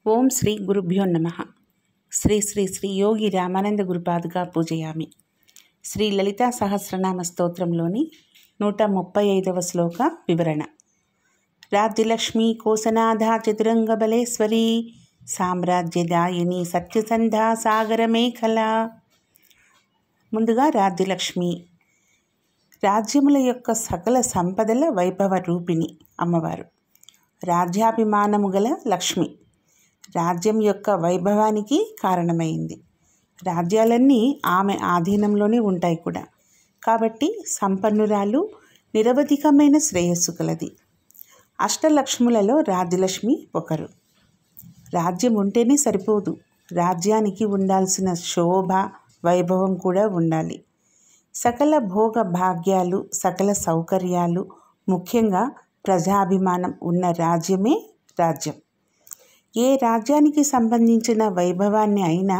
ఓం శ్రీ గురుభ్యో నమః. శ్రీ శ్రీ శ్రీ యోగి రామానంద గురుపాదుగా పూజయామి. శ్రీ లలితా సహస్రనామ స్తోత్రంలోని 135వ శ్లోక వివరణ. రాజ్యలక్ష్మీ కోసనాథ చతురంగబలేశ్వరీ సామ్రాజ్యదాయిని సత్యసంధా సాగరమేఖల. ముందుగా రాజ్యలక్ష్మి, రాజ్యముల యొక్క సకల సంపదల వైభవ రూపిణి అమ్మవారు. రాజ్యాభిమానము గల లక్ష్మి, రాజ్యం యొక్క వైభవానికి కారణమైంది. రాజ్యాలన్నీ ఆమె ఆధీనంలోనే ఉంటాయి కూడా. కాబట్టి సంపన్నురాలు, నిరవధికమైన శ్రేయస్సు కలది. అష్టలక్ష్ములలో రాజ్యలక్ష్మి ఒకరు. రాజ్యం ఉంటేనే సరిపోదు, రాజ్యానికి ఉండాల్సిన శోభ, వైభవం కూడా ఉండాలి. సకల భోగ భాగ్యాలు, సకల సౌకర్యాలు, ముఖ్యంగా ప్రజాభిమానం ఉన్న రాజ్యమే రాజ్యం. ఏ రాజ్యానికి సంబంధించిన వైభవాన్ని అయినా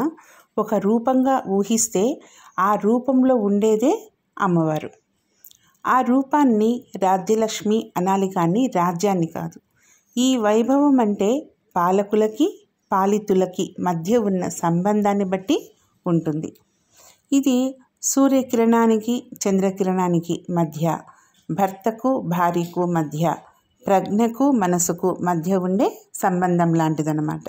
ఒక రూపంగా ఊహిస్తే ఆ రూపంలో ఉండేదే అమ్మవారు. ఆ రూపాన్ని రాజ్యలక్ష్మి అనాలి, కానీ రాజ్యాన్ని కాదు. ఈ వైభవం అంటే పాలకులకి, పాలితులకి మధ్య ఉన్న సంబంధాన్ని బట్టి ఉంటుంది. ఇది సూర్యకిరణానికి, చంద్రకిరణానికి మధ్య, భర్తకు భార్యకు మధ్య, ప్రజ్ఞకు మనసుకు మధ్య ఉండే సంబంధం లాంటిదన్నమాట.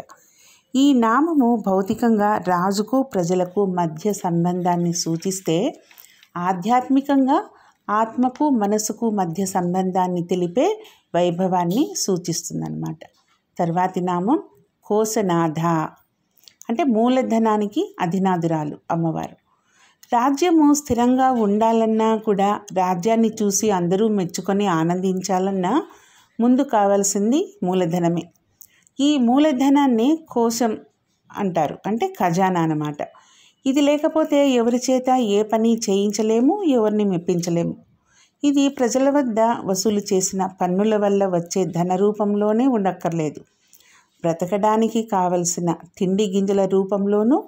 ఈ నామము భౌతికంగా రాజుకు ప్రజలకు మధ్య సంబంధాన్ని సూచిస్తే, ఆధ్యాత్మికంగా ఆత్మకు మనసుకు మధ్య సంబంధాన్ని తెలిపే వైభవాన్ని సూచిస్తుందన్నమాట. తర్వాతి నామం కోసనాథ, అంటే మూలధనానికి అధినాథురాలు అమ్మవారు. రాజ్యము స్థిరంగా ఉండాలన్నా కూడా, రాజ్యాన్ని చూసి అందరూ మెచ్చుకొని ఆనందించాలన్నా ముందు కావాల్సింది మూలధనమే. ఈ మూలధనాన్ని కోశం అంటారు, అంటే ఖజానా అన్నమాట. ఇది లేకపోతే ఎవరి చేత ఏ పని చేయించలేము, ఎవరిని మెప్పించలేము. ఇది ప్రజల వద్ద వసూలు చేసిన పన్నుల వల్ల వచ్చే ధన రూపంలోనే ఉండక్కర్లేదు. బ్రతకడానికి కావలసిన తిండి గింజల రూపంలోనూ,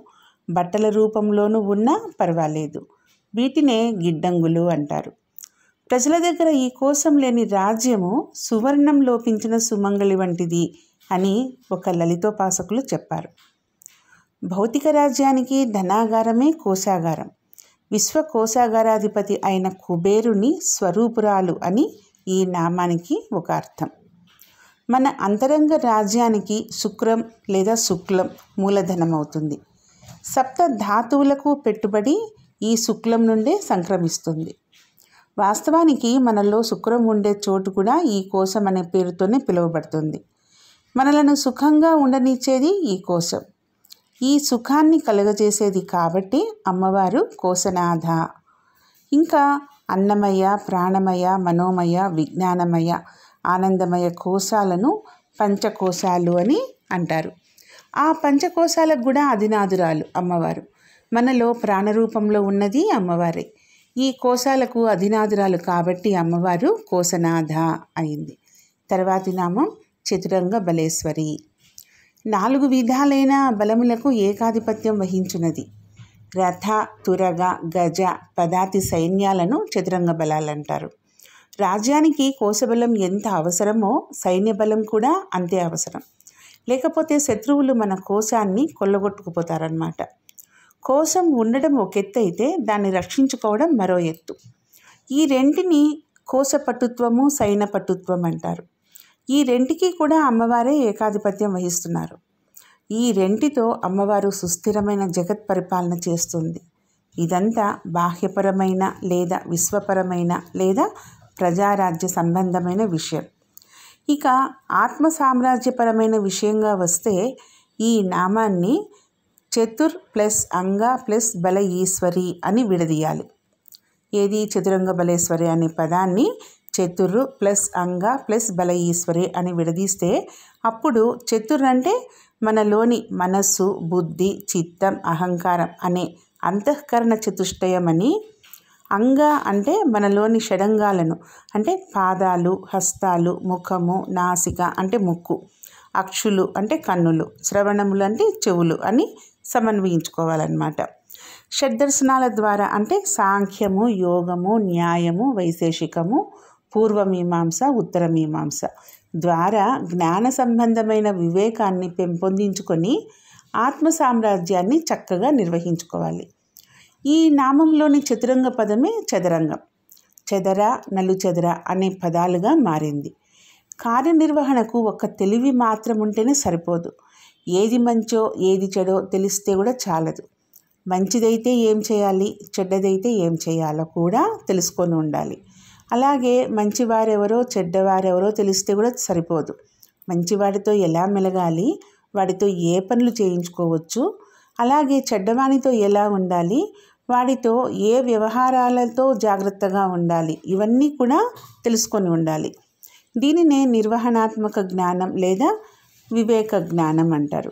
బట్టల రూపంలోనూ ఉన్నా పర్వాలేదు. వీటినే గిడ్డంగులు అంటారు. ప్రజల దగ్గర ఈ కోసం లేని రాజ్యము సువర్ణం లోపించిన సుమంగళి వంటిది అని ఒక లలితోపాసకులు చెప్పారు. భౌతిక రాజ్యానికి ధనాగారమే కోశాగారం. విశ్వ కోశాగారాధిపతి అయిన కుబేరుని స్వరూపురాలు అని ఈ నామానికి ఒక అర్థం. మన అంతరంగ రాజ్యానికి శుక్రం లేదా శుక్లం మూలధనం అవుతుంది. సప్త ధాతువులకు పెట్టుబడి ఈ శుక్లం నుండే సంక్రమిస్తుంది. వాస్తవానికి మనలో శుక్రం ఉండే చోటు కూడా ఈ కోశం అనే పేరుతోనే పిలువబడుతుంది. మనలను సుఖంగా ఉండనిచ్చేది ఈ కోశం. ఈ సుఖాన్ని కలుగజేసేది కాబట్టి అమ్మవారు కోశనాథ. ఇంకా అన్నమయ, ప్రాణమయ, మనోమయ, విజ్ఞానమయ, ఆనందమయ కోశాలను పంచకోశాలు అని అంటారు. ఆ పంచకోశాలకు కూడా అధినాథురాలు అమ్మవారు. మనలో ప్రాణరూపంలో ఉన్నది అమ్మవారే. ఈ కోశాలకు అధినాథురాలు కాబట్టి అమ్మవారు కోశనాథ అయింది. తర్వాతి నామం చతురంగ బలేశ్వరి. 4 విధాలైన బలములకు ఏకాధిపత్యం వహించున్నది. రథ, తురగ, గజ, పదాతి సైన్యాలను చతురంగ బలాలంటారు. రాజ్యానికి కోశబలం ఎంత అవసరమో సైన్య బలం కూడా అంతే అవసరం. లేకపోతే శత్రువులు మన కోశాన్ని కొల్లగొట్టుకుపోతారన్నమాట. కోశం ఉండడం ఒక ఎత్తు అయితే, దాన్ని రక్షించుకోవడం మరో ఎత్తు. ఈ రెంటిని కోశపటుత్వము, సైన్యపటుత్వం అంటారు. ఈ రెంటికి కూడా అమ్మవారే ఏకాధిపత్యం వహిస్తున్నారు. ఈ రెంటితో అమ్మవారు సుస్థిరమైన జగత్ పరిపాలన చేస్తుంది. ఇదంతా బాహ్యపరమైన లేదా విశ్వపరమైన లేదా ప్రజారాజ్య సంబంధమైన విషయం. ఇక ఆత్మ సామ్రాజ్యపరమైన విషయంగా వస్తే, ఈ నామాన్ని చతుర్ ప్లస్ అంగ ప్లస్ బల ఈశ్వరి అని విడదీయాలి. ఏది? చతురంగ బలేశ్వరి అనే పదాన్ని చతుర్ ప్లస్ అంగ ప్లస్ బల ఈశ్వరి అని విడదీస్తే, అప్పుడు చతుర్ అంటే మనలోని మనస్సు, బుద్ధి, చిత్తం, అహంకారం అనే అంతఃకరణ చతుష్టయం అని, అంగ అంటే మనలోని షడంగాలను, అంటే పాదాలు, హస్తాలు, ముఖము, నాసిక అంటే ముక్కు, అక్షులు అంటే కన్నులు, శ్రవణములు అంటే చెవులు అని సమన్వయించుకోవాలన్నమాట. షడ్దర్శనాల ద్వారా అంటే సాంఖ్యము, యోగము, న్యాయము, వైశేషికము, పూర్వమీమాంస, ఉత్తరమీమాంస, ద్వారా జ్ఞాన సంబంధమైన వివేకాన్ని పెంపొందించుకొని ఆత్మ సామ్రాజ్యాన్ని చక్కగా నిర్వహించుకోవాలి. ఈ నామంలోని చతురంగ పదమే చదరంగం. చెదర, నలుచెదర అనే పదాలుగా మారింది. కార్యనిర్వహణకు ఒక్క తెలివి మాత్రం ఉంటేనే సరిపోదు. ఏది మంచో ఏది చెడో తెలిస్తే కూడా చాలదు. మంచిదైతే ఏం చేయాలి, చెడ్డదైతే ఏం చేయాలో కూడా తెలుసుకొని ఉండాలి. అలాగే మంచివారెవరో చెడ్డవారెవరో తెలిస్తే కూడా సరిపోదు. మంచివాడితో ఎలా మెలగాలి, వాడితో ఏ పనులు చేయించుకోవచ్చు, అలాగే చెడ్డవానితో ఎలా ఉండాలి, వాడితో ఏ వ్యవహారాలతో జాగ్రత్తగా ఉండాలి, ఇవన్నీ కూడా తెలుసుకొని ఉండాలి. దీనినే నిర్వహణాత్మక జ్ఞానం లేదా వివేక జ్ఞానం అంటారు.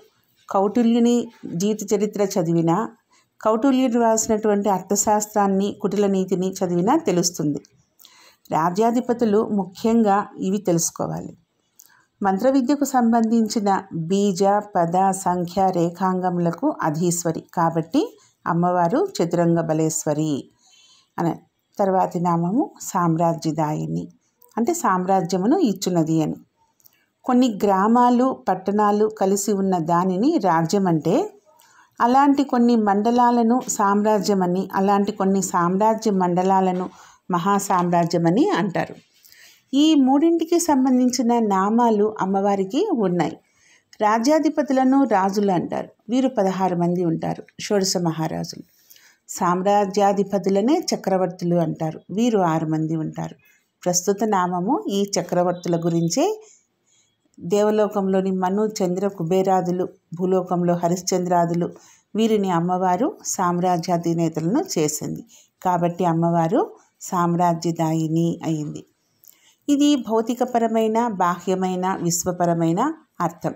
కౌటిల్యుని జీవిత చరిత్ర చదివినా, కౌటిల్యుడు రాసినటువంటి అర్థశాస్త్రాన్ని, కుటిల నీతిని చదివినా తెలుస్తుంది. రాజ్యాధిపతులు ముఖ్యంగా ఇవి తెలుసుకోవాలి. మంత్ర విద్యకు సంబంధించిన బీజ, పద, సంఖ్య, రేఖాంగములకు అధీశ్వరి కాబట్టి అమ్మవారు చతురంగ బలేశ్వరి అనే. తర్వాతి నామము సామ్రాజ్యదాయిని, అంటే సామ్రాజ్యమును ఇచ్చున్నది అని. కొన్ని గ్రామాలు, పట్టణాలు కలిసి ఉన్న దానిని రాజ్యం అంటే, అలాంటి కొన్ని మండలాలను సామ్రాజ్యమని, అలాంటి కొన్ని సామ్రాజ్య మండలాలను మహాసామ్రాజ్యమని అంటారు. ఈ మూడింటికి సంబంధించిన నామాలు అమ్మవారికి ఉన్నాయి. రాజ్యాధిపతులను రాజులు అంటారు. వీరు 16 మంది ఉంటారు, షోడశ మహారాజులు. సామ్రాజ్యాధిపతులనే చక్రవర్తులు అంటారు. వీరు 6 మంది ఉంటారు. ప్రస్తుత నామము ఈ చక్రవర్తుల గురించే. దేవలోకంలోని మను, చంద్ర, కుబేరాదులు, భూలోకంలో హరిశ్చంద్రాదులు, వీరిని అమ్మవారు సామ్రాజ్యాధినేతలను చేసింది. కాబట్టి అమ్మవారు సామ్రాజ్యదాయిని అయింది. ఇది భౌతికపరమైన, బాహ్యమైన, విశ్వపరమైన అర్థం.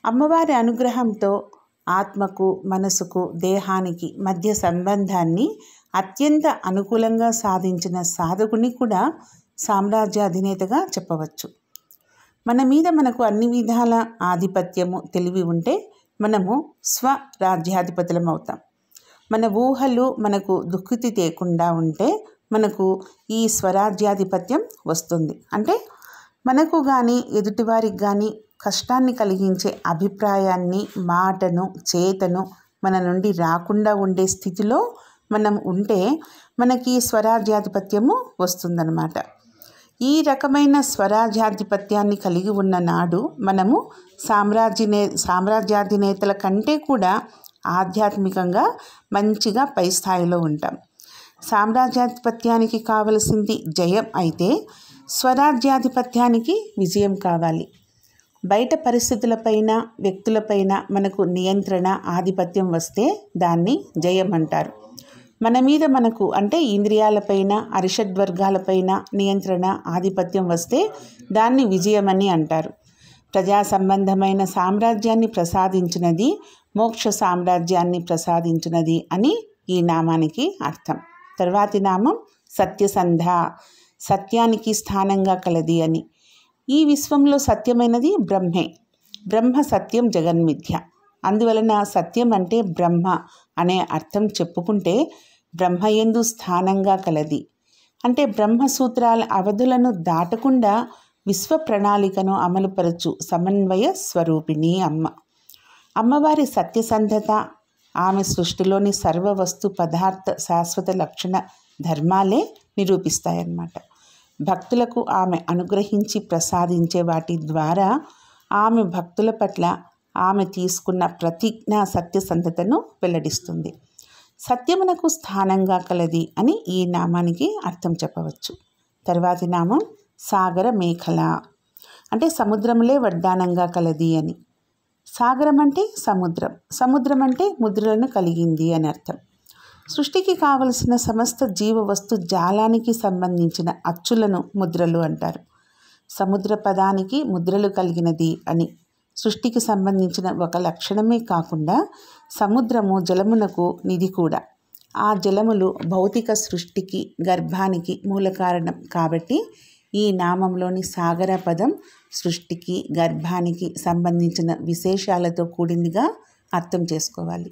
అమ్మవారి అనుగ్రహంతో ఆత్మకు, మనసుకు, దేహానికి మధ్య సంబంధాన్ని అత్యంత అనుకూలంగా సాధించిన సాధకుని కూడా సామ్రాజ్యాధినేతగా చెప్పవచ్చు. మన మీద మనకు అన్ని విధాల ఆధిపత్యము, తెలివి ఉంటే మనము స్వరాజ్యాధిపతులం అవుతాం. మన ఊహలు మనకు దుఃఖితి తేకుండా ఉంటే మనకు ఈ స్వరాజ్యాధిపత్యం వస్తుంది. అంటే మనకు కానీ ఎదుటివారికి కానీ కష్టాన్ని కలిగించే అభిప్రాయాన్ని, మాటను, చేతను మన నుండి రాకుండా ఉండే స్థితిలో మనం ఉంటే మనకి స్వరాజ్యాధిపత్యము వస్తుందన్నమాట. ఈ రకమైన స్వరాజ్యాధిపత్యాన్ని కలిగి ఉన్న నాడు మనము సామ్రాజ్యాధినేతల కంటే కూడా ఆధ్యాత్మికంగా మంచిగా పై స్థాయిలో ఉంటాం. సామ్రాజ్యాధిపత్యానికి కావలసింది జయం అయితే స్వరాజ్యాధిపత్యానికి విజయం కావాలి. బయట పరిస్థితులపైన, వ్యక్తులపైన మనకు నియంత్రణ, ఆధిపత్యం వస్తే దాన్ని జయం అంటారు. మన మీద మనకు అంటే ఇంద్రియాలపైన, అరిషడ్వర్గాలపైన నియంత్రణ, ఆధిపత్యం వస్తే దాన్ని విజయమని అంటారు. ప్రజా సంబంధమైన సామ్రాజ్యాన్ని ప్రసాదించినది, మోక్ష సామ్రాజ్యాన్ని ప్రసాదించినది అని ఈ నామానికి అర్థం. తర్వాతి నామం సత్యసంధ, సత్యానికి స్థానంగా కలది అని. ఈ విశ్వంలో సత్యమైనది బ్రహ్మే. బ్రహ్మ సత్యం జగన్మిథ్య. అందువలన సత్యం అంటే బ్రహ్మ అనే అర్థం చెప్పుకుంటే బ్రహ్మయందు స్థానంగా కలది అంటే బ్రహ్మసూత్రాల అవధులను దాటకుండా విశ్వ ప్రణాళికను అమలుపరచు సమన్వయ స్వరూపిణి అమ్మ. అమ్మవారి సత్యసంధత ఆమె సృష్టిలోని సర్వ వస్తు పదార్థ శాశ్వత లక్షణ ధర్మాలే నిరూపిస్తాయన్నమాట. భక్తులకు ఆమె అనుగ్రహించి ప్రసాదించే వాటి ద్వారా ఆమె భక్తుల పట్ల ఆమె తీసుకున్న ప్రతిజ్ఞా సత్యసంధతను వెల్లడిస్తుంది. సత్యమునకు స్థానంగా కలది అని ఈ నామానికి అర్థం చెప్పవచ్చు. తర్వాతి నామం సాగర మేఖల, అంటే సముద్రములే వడ్డానంగా కలది అని. సాగరం అంటే సముద్రం, సముద్రం అంటే ముద్రలను కలిగింది అని అర్థం. సృష్టికి కావలసిన సమస్త జీవ వస్తు జాలానికి సంబంధించిన అచ్చులను ముద్రలు అంటారు. సముద్ర పదానికి ముద్రలు కలిగినది అని. సృష్టికి సంబంధించిన ఒక లక్షణమే కాకుండా సముద్రము జలమునకు నిధి కూడా. ఆ జలములు భౌతిక సృష్టికి, గర్భానికి మూల కారణం కాబట్టి ఈ నామంలోని సాగర పదం సృష్టికి, గర్భానికి సంబంధించిన విశేషాలతో కూడిందిగా అర్థం చేసుకోవాలి.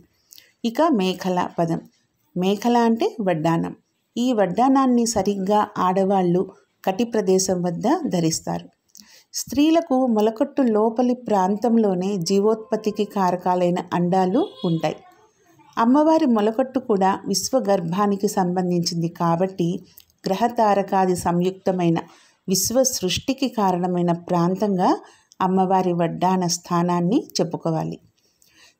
ఇక మేఖల పదం. మేఖల అంటే వడ్డానం. ఈ వడ్డానాన్ని సరిగ్గా ఆడవాళ్ళు కటి ప్రదేశం వద్ద ధరిస్తారు. స్త్రీలకు మొలకట్టు లోపలి ప్రాంతంలోనే జీవోత్పత్తికి కారకాలైన అండాలు ఉంటాయి. అమ్మవారి మొలకట్టు కూడా విశ్వగర్భానికి సంబంధించింది కాబట్టి గ్రహతారకాది సంయుక్తమైన విశ్వ సృష్టికి కారణమైన ప్రాంతంగా అమ్మవారి వడ్డాన స్థానాన్ని చెప్పుకోవాలి.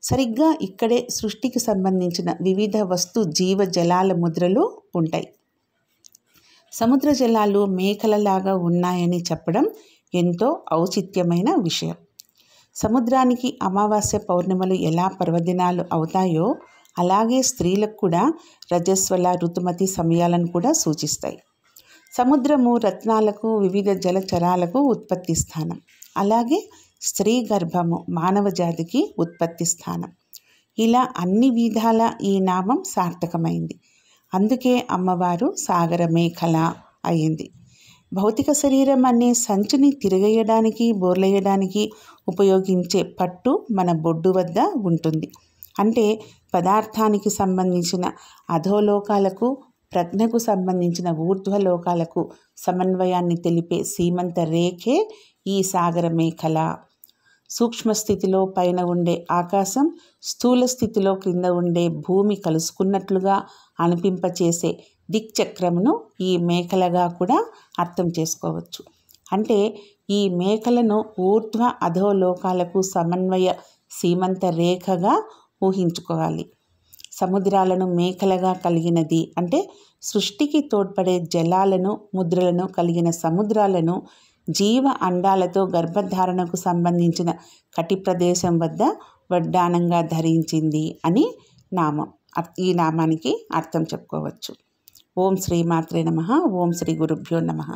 సరిగ్గా ఇక్కడే సృష్టికి సంబంధించిన వివిధ వస్తు జీవ జలాల ముద్రలు ఉంటాయి. సముద్ర జలాలు మేకలలాగా ఉన్నాయని చెప్పడం ఎంతో ఔచిత్యమైన విషయం. సముద్రానికి అమావాస్య పౌర్ణిమలు ఎలా పర్వదినాలు అవుతాయో అలాగే స్త్రీలకు కూడా రజస్వల ఋతుమతి సమయాలను కూడా సూచిస్తాయి. సముద్రము రత్నాలకు వివిధ జలచరాలకు ఉత్పత్తి స్థానం. అలాగే స్త్రీ గర్భము మానవ జాతికి ఉత్పత్తి స్థానం. ఇలా అన్ని విధాల ఈ నామం సార్థకమైంది. అందుకే అమ్మవారు సాగర మేఖల అయింది. భౌతిక శరీరం అనే సంచిని తిరగేయడానికి బోర్లేయడానికి ఉపయోగించే పట్టు మన బొడ్డు వద్ద ఉంటుంది. అంటే పదార్థానికి సంబంధించిన అధోలోకాలకు ప్రజ్ఞకు సంబంధించిన ఊర్ధ్వలోకాలకు సమన్వయాన్ని తెలిపే సీమంత రేఖే ఈ సాగర మేఖల. సూక్ష్మ స్థితిలో పైన ఉండే ఆకాశం, స్థూల స్థితిలో క్రింద ఉండే భూమి కలుసుకున్నట్లుగా అనిపింపచేసే దిక్చక్రమును ఈ మేఖలగా కూడా అర్థం చేసుకోవచ్చు. అంటే ఈ మేఖలను ఊర్ధ్వ అధోలోకాలకు సమన్వయ సీమంత రేఖగా ఊహించుకోవాలి. సముద్రాలను మేఖలగా కలిగినది అంటే సృష్టికి తోడ్పడే జలాలను ముద్రలను కలిగిన సముద్రాలను జీవ అండాలతో గర్భధారణకు సంబంధించిన కటి ప్రదేశం వద్ద వడ్డానంగా ధరించింది అని నామం. ఈ నామానికి అర్థం చెప్పుకోవచ్చు. ఓం శ్రీ మాత్రే నమః. ఓం శ్రీ గురుభ్యో నమః.